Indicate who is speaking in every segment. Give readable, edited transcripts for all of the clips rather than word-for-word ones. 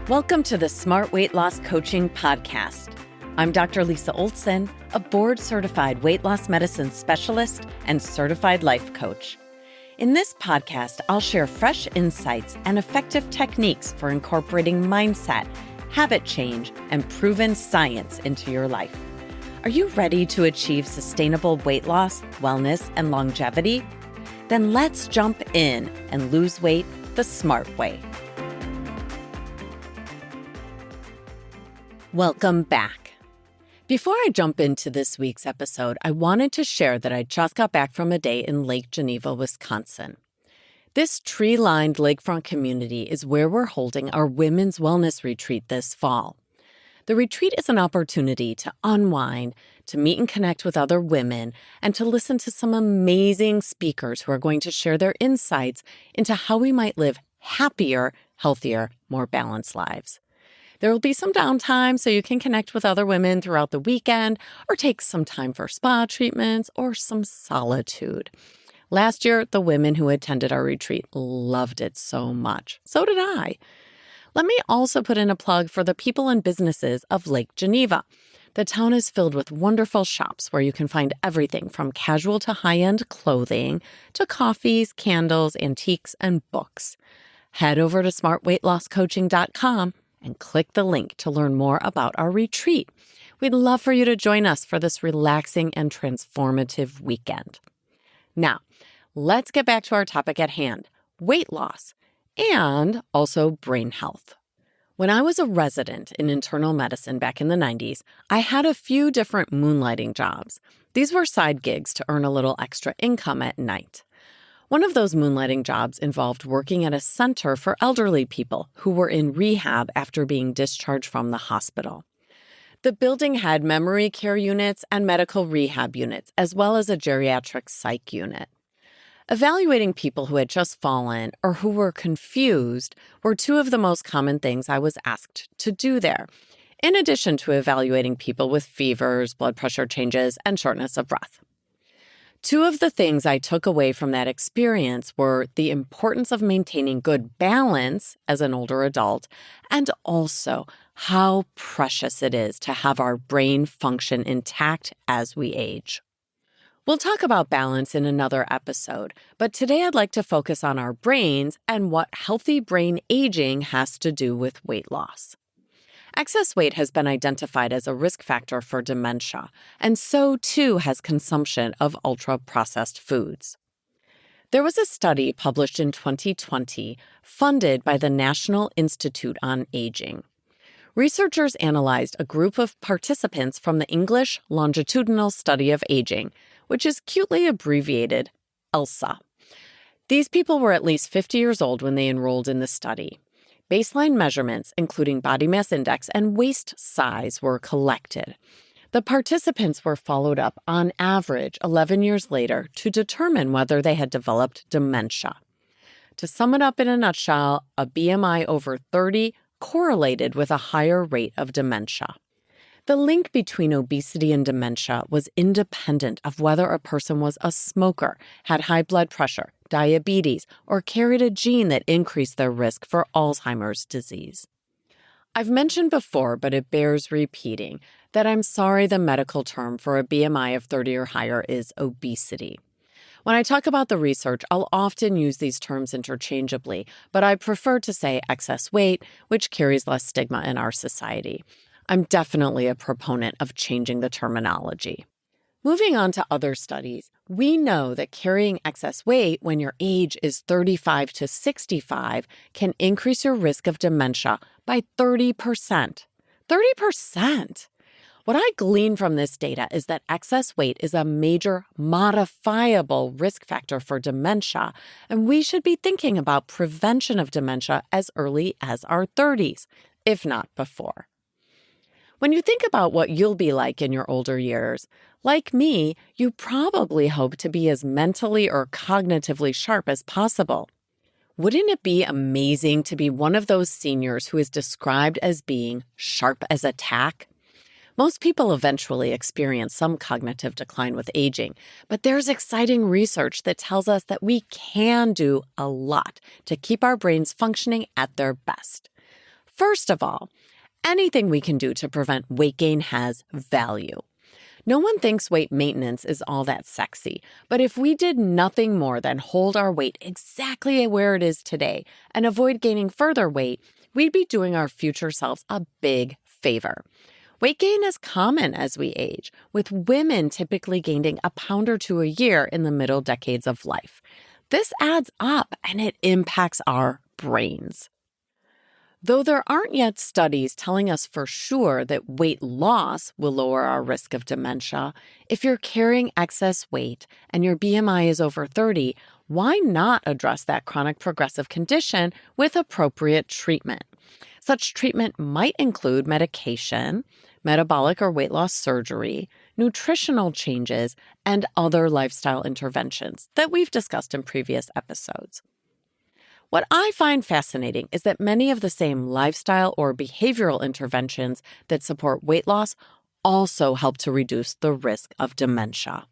Speaker 1: Welcome to the Smart Weight Loss Coaching Podcast. I'm Dr. Lisa Olson, a board-certified weight loss medicine specialist and certified life coach. In this podcast, I'll share fresh insights and effective techniques for incorporating mindset, habit change, and proven science into your life. Are you ready to achieve sustainable weight loss, wellness, and longevity? Then let's jump in and lose weight the smart way. Welcome back. Before I jump into this week's episode, I wanted to share that I just got back from a day in Lake Geneva, Wisconsin. This tree-lined lakefront community is where we're holding our Women's Wellness Retreat this fall. The retreat is an opportunity to unwind, to meet and connect with other women, and to listen to some amazing speakers who are going to share their insights into how we might live happier, healthier, more balanced lives. There will be some downtime so you can connect with other women throughout the weekend or take some time for spa treatments or some solitude. Last year, the women who attended our retreat loved it so much. So did I. Let me also put in a plug for the people and businesses of Lake Geneva. The town is filled with wonderful shops where you can find everything from casual to high-end clothing to coffees, candles, antiques, and books. Head over to smartweightlosscoaching.com and click the link to learn more about our retreat. We'd love for you to join us for this relaxing and transformative weekend. Now, let's get back to our topic at hand, weight loss, and also brain health. When I was a resident in internal medicine back in the 90s, I had a few different moonlighting jobs. These were side gigs to earn a little extra income at night. One of those moonlighting jobs involved working at a center for elderly people who were in rehab after being discharged from the hospital. The building had memory care units and medical rehab units, as well as a geriatric psych unit. Evaluating people who had just fallen or who were confused were two of the most common things I was asked to do there, in addition to evaluating people with fevers, blood pressure changes, and shortness of breath. Two of the things I took away from that experience were the importance of maintaining good balance as an older adult, and also how precious it is to have our brain function intact as we age. We'll talk about balance in another episode, but today I'd like to focus on our brains and what healthy brain aging has to do with weight loss. Excess weight has been identified as a risk factor for dementia, and so too has consumption of ultra-processed foods. There was a study published in 2020 funded by the National Institute on Aging. Researchers analyzed a group of participants from the English Longitudinal Study of Aging, which is cutely abbreviated ELSA. These people were at least 50 years old when they enrolled in the study. Baseline measurements, including body mass index and waist size, were collected. The participants were followed up on average 11 years later to determine whether they had developed dementia. To sum it up in a nutshell, a BMI over 30 correlated with a higher rate of dementia. The link between obesity and dementia was independent of whether a person was a smoker, had high blood pressure, diabetes, or carried a gene that increased their risk for Alzheimer's disease. I've mentioned before, but it bears repeating, that I'm sorry the medical term for a BMI of 30 or higher is obesity. When I talk about the research, I'll often use these terms interchangeably, but I prefer to say excess weight, which carries less stigma in our society. I'm definitely a proponent of changing the terminology. Moving on to other studies, we know that carrying excess weight when your age is 35 to 65 can increase your risk of dementia by 30%. 30%! What I glean from this data is that excess weight is a major modifiable risk factor for dementia, and we should be thinking about prevention of dementia as early as our 30s, if not before. When you think about what you'll be like in your older years, like me, you probably hope to be as mentally or cognitively sharp as possible. Wouldn't it be amazing to be one of those seniors who is described as being sharp as a tack? Most people eventually experience some cognitive decline with aging, but there's exciting research that tells us that we can do a lot to keep our brains functioning at their best. First of all, anything we can do to prevent weight gain has value. No one thinks weight maintenance is all that sexy, but if we did nothing more than hold our weight exactly where it is today and avoid gaining further weight, we'd be doing our future selves a big favor. Weight gain is common as we age, with women typically gaining a pound or two a year in the middle decades of life. This adds up and it impacts our brains. Though there aren't yet studies telling us for sure that weight loss will lower our risk of dementia, if you're carrying excess weight and your BMI is over 30, why not address that chronic progressive condition with appropriate treatment? Such treatment might include medication, metabolic or weight loss surgery, nutritional changes, and other lifestyle interventions that we've discussed in previous episodes. What I find fascinating is that many of the same lifestyle or behavioral interventions that support weight loss also help to reduce the risk of dementia.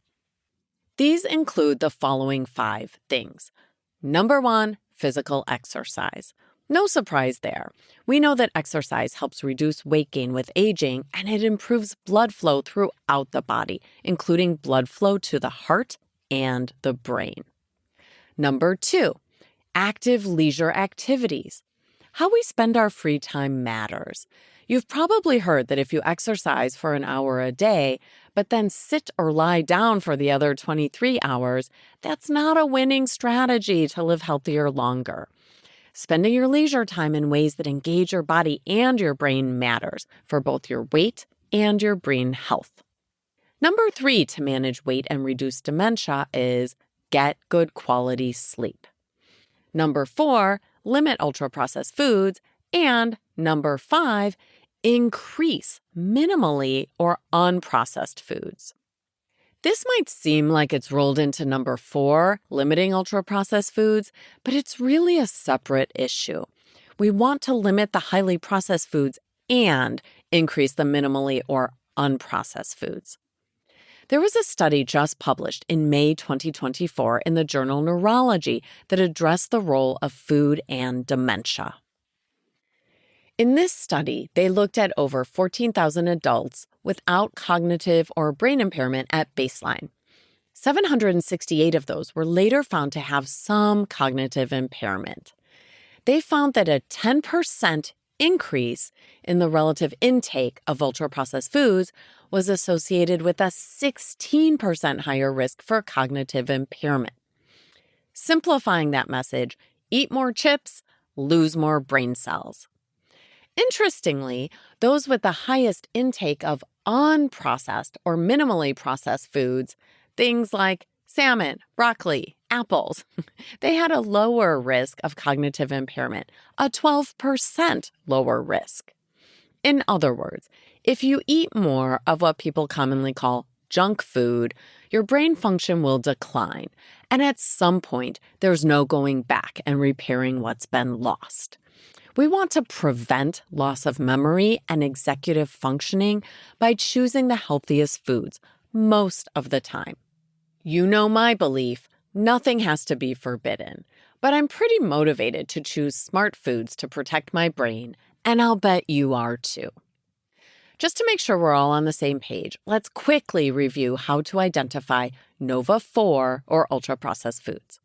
Speaker 1: These include the following 5 things. Number 1, physical exercise. No surprise there. We know that exercise helps reduce weight gain with aging, and it improves blood flow throughout the body, including blood flow to the heart and the brain. Number 2, active leisure activities. How we spend our free time matters. You've probably heard that if you exercise for an hour a day, but then sit or lie down for the other 23 hours, that's not a winning strategy to live healthier longer. Spending your leisure time in ways that engage your body and your brain matters for both your weight and your brain health. Number 3 to manage weight and reduce dementia is get good quality sleep. Number 4, limit ultra-processed foods. And number 5, increase minimally or unprocessed foods. This might seem like it's rolled into number 4, limiting ultra-processed foods, but it's really a separate issue. We want to limit the highly processed foods and increase the minimally or unprocessed foods. There was a study just published in May 2024 in the journal Neurology that addressed the role of food and dementia. In this study, they looked at over 14,000 adults without cognitive or brain impairment at baseline. 768 of those were later found to have some cognitive impairment. They found that a 10% increase in the relative intake of ultra-processed foods was associated with a 16% higher risk for cognitive impairment. Simplifying that message, eat more chips, lose more brain cells. Interestingly, those with the highest intake of unprocessed or minimally processed foods, things like salmon, broccoli, apples, they had a lower risk of cognitive impairment, a 12% lower risk. In other words, if you eat more of what people commonly call junk food, your brain function will decline, and at some point, there's no going back and repairing what's been lost. We want to prevent loss of memory and executive functioning by choosing the healthiest foods most of the time. You know my belief, nothing has to be forbidden, but I'm pretty motivated to choose smart foods to protect my brain, and I'll bet you are too. Just to make sure we're all on the same page, let's quickly review how to identify NOVA4 or ultra-processed foods.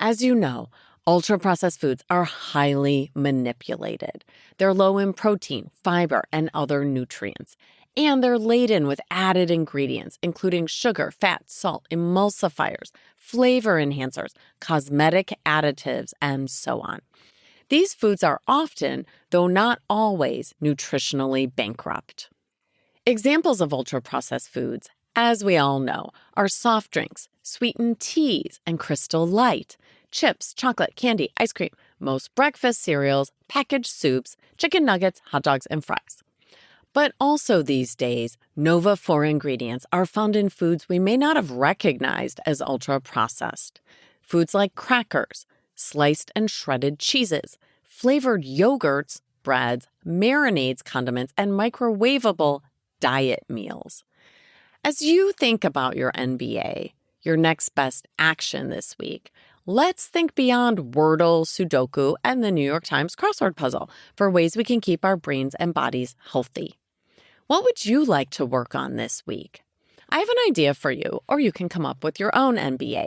Speaker 1: As you know, ultra-processed foods are highly manipulated. They're low in protein, fiber, and other nutrients. And they're laden with added ingredients, including sugar, fat, salt, emulsifiers, flavor enhancers, cosmetic additives, and so on. These foods are often, though not always, nutritionally bankrupt. Examples of ultra-processed foods, as we all know, are soft drinks, sweetened teas, and Crystal Light, chips, chocolate, candy, ice cream, most breakfast cereals, packaged soups, chicken nuggets, hot dogs, and fries. But also these days, NOVA4 ingredients are found in foods we may not have recognized as ultra-processed. Foods like crackers, sliced and shredded cheeses, flavored yogurts, breads, marinades, condiments, and microwavable diet meals. As you think about your NBA, your next best action this week, Let's think beyond Wordle, Sudoku, and the New York Times crossword puzzle for ways we can keep our brains and bodies healthy. What would you like to work on this week? I have an idea for you, or you can come up with your own NBA.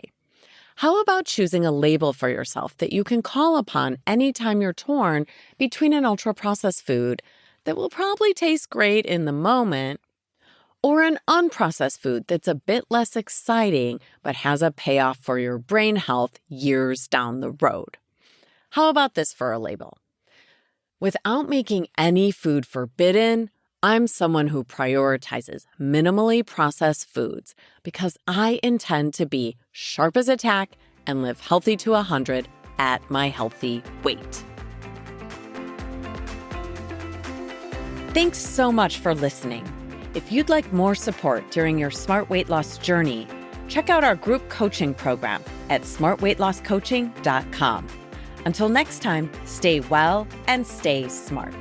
Speaker 1: How about choosing a label for yourself that you can call upon anytime you're torn between an ultra-processed food that will probably taste great in the moment or an unprocessed food that's a bit less exciting but has a payoff for your brain health years down the road? How about this for a label? Without making any food forbidden, I'm someone who prioritizes minimally processed foods because I intend to be sharp as a tack and live healthy to 100 at my healthy weight. Thanks so much for listening. If you'd like more support during your smart weight loss journey, check out our group coaching program at smartweightlosscoaching.com. Until next time, stay well and stay smart.